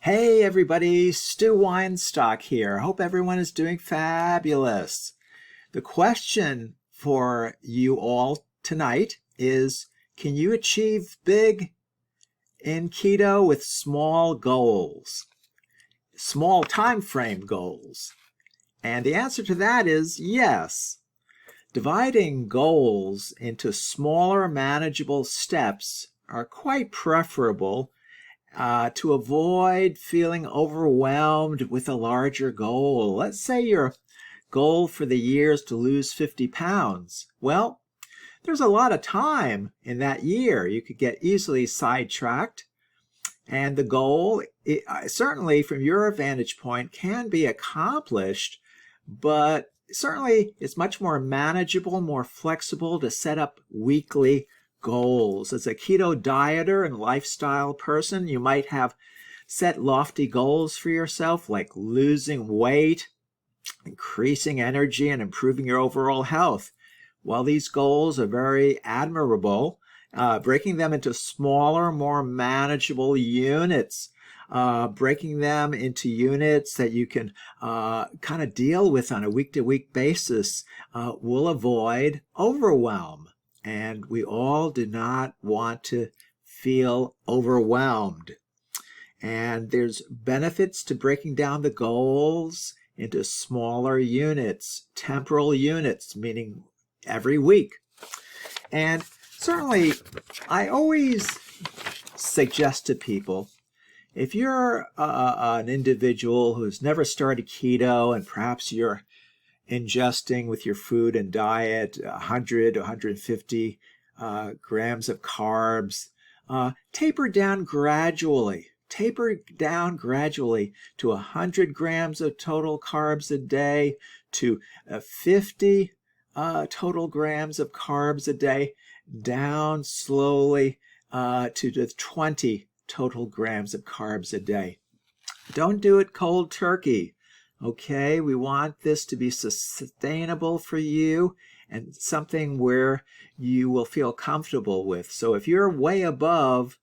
Hey everybody, Stu Weinstock here. Hope everyone is doing fabulous. The question for you all tonight is, can you achieve big in keto with small goals? Small time frame goals? And the answer to that is yes. Dividing goals into smaller manageable steps are quite preferable to avoid feeling overwhelmed with a larger goal. Let's say your goal for the year is to lose 50 pounds. Well, there's a lot of time in that year. You could get easily sidetracked. And the goal, certainly from your vantage point, can be accomplished, but certainly it's much more manageable, more flexible to set up weekly goals. As a keto dieter and lifestyle person, you might have set lofty goals for yourself, like losing weight, increasing energy, and improving your overall health. While these goals are very admirable, breaking them into smaller, more manageable units, breaking them into units that you can kind of deal with on a week-to-week basis will avoid overwhelm. And we all do not want to feel overwhelmed. And there's benefits to breaking down the goals into smaller units, temporal units, meaning every week. And certainly, I always suggest to people, if you're an individual who's never started keto and perhaps you're ingesting with your food and diet 100 to 150 grams of carbs, taper down gradually. Taper down gradually to 100 grams of total carbs a day, to 50 total grams of carbs a day, down slowly to the 20 total grams of carbs a day. Don't do it cold turkey. Okay, we want this to be sustainable for you and something where you will feel comfortable with. So if you're way above,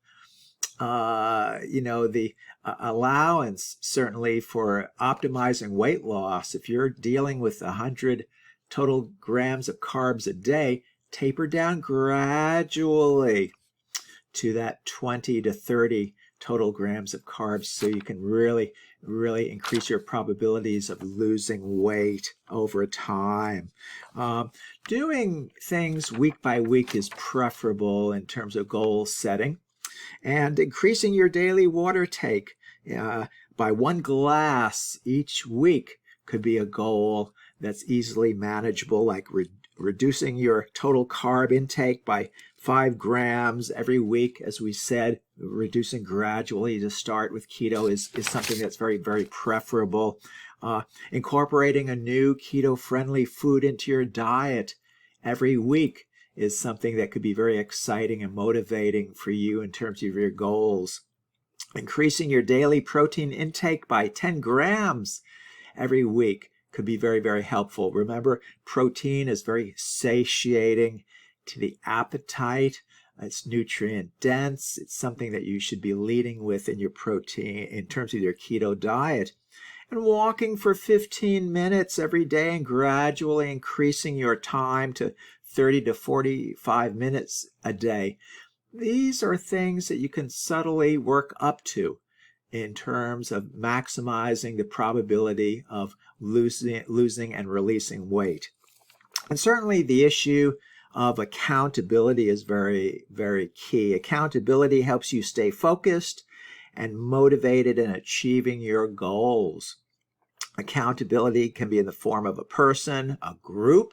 the allowance certainly for optimizing weight loss, if you're dealing with 100 total grams of carbs a day, taper down gradually to that 20 to 30 total grams of carbs so you can really increase your probabilities of losing weight over time. Doing things week by week is preferable in terms of goal setting, and increasing your daily water take by 1 glass each week could be a goal that's easily manageable, like reducing your total carb intake by 5 grams every week. As we said, reducing gradually to start with keto is something that's very preferable. Incorporating a new keto-friendly food into your diet every week is something that could be very exciting and motivating for you in terms of your goals. Increasing your daily protein intake by 10 grams every week could be very helpful. Remember, protein is very satiating to the appetite. It's nutrient dense. It's something that you should be leading with in your protein in terms of your keto diet. And walking for 15 minutes every day and gradually increasing your time to 30 to 45 minutes a day. These are things that you can subtly work up to in terms of maximizing the probability of losing and releasing weight. And certainly the issue of accountability is very key. Accountability helps you stay focused and motivated in achieving your goals. Accountability can be in the form of a person, a group,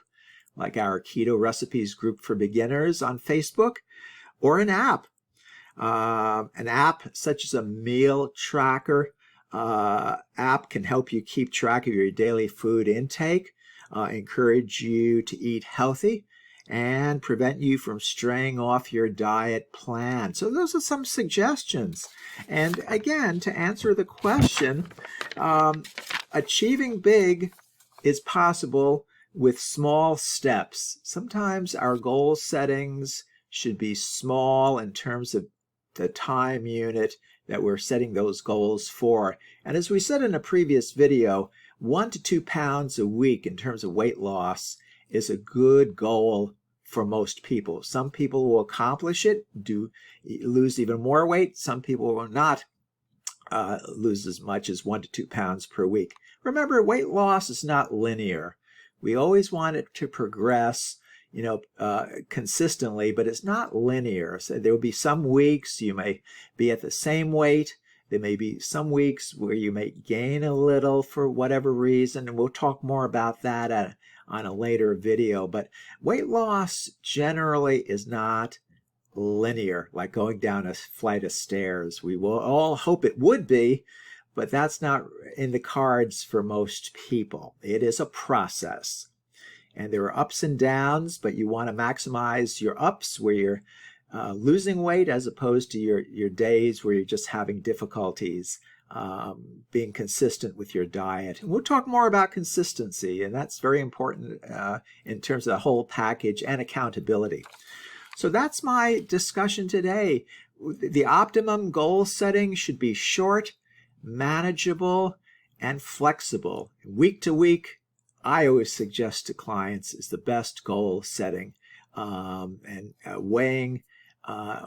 like our Keto Recipes group for beginners on Facebook, or an app. An app such as a meal tracker app can help you keep track of your daily food intake, encourage you to eat healthy, and prevent you from straying off your diet plan. So those are some suggestions. And again, to answer the question, achieving big is possible with small steps. Sometimes our goal settings should be small in terms of the time unit that we're setting those goals for. And as we said in a previous video, 1 to 2 pounds a week in terms of weight loss is a good goal for most people. Some people will accomplish it, lose even more weight. Some people will not lose as much as 1 to 2 pounds per week. Remember, weight loss is not linear. We always want it to progress, consistently, but it's not linear. So there will be some weeks you may be at the same weight. There may be some weeks where you may gain a little for whatever reason, and we'll talk more about that on a later video. But weight loss generally is not linear, like going down a flight of stairs. We will all hope it would be, but that's not in the cards for most people. It is a process. And there are ups and downs, but you want to maximize your ups where you're losing weight as opposed to your days where you're just having difficulties being consistent with your diet. And we'll talk more about consistency, and that's very important in terms of the whole package and accountability. So that's my discussion today. The optimum goal setting should be short, manageable, and flexible. Week to week, I always suggest to clients is the best goal setting, and weighing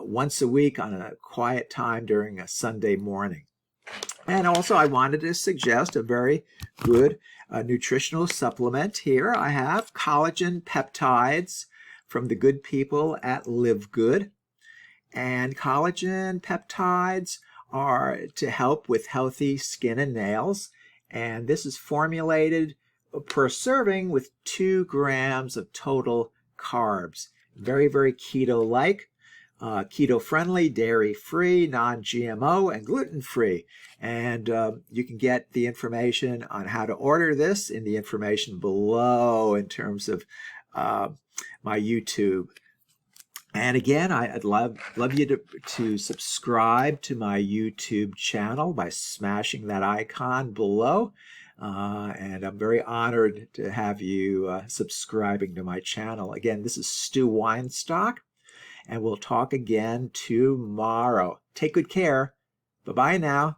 once a week on a quiet time during a Sunday morning. And also I wanted to suggest a very good nutritional supplement here. I have collagen peptides from the good people at Live Good. And collagen peptides are to help with healthy skin and nails. And this is formulated per serving with 2 grams of total carbs. Very, very keto-like, keto-friendly, dairy-free, non-GMO, and gluten-free. And you can get the information on how to order this in the information below in terms of my YouTube. And again, I'd love you to subscribe to my YouTube channel by smashing that icon below. And I'm very honored to have you subscribing to my channel. Again, this is Stu Weinstock, and we'll talk again tomorrow. Take good care. Bye-bye now.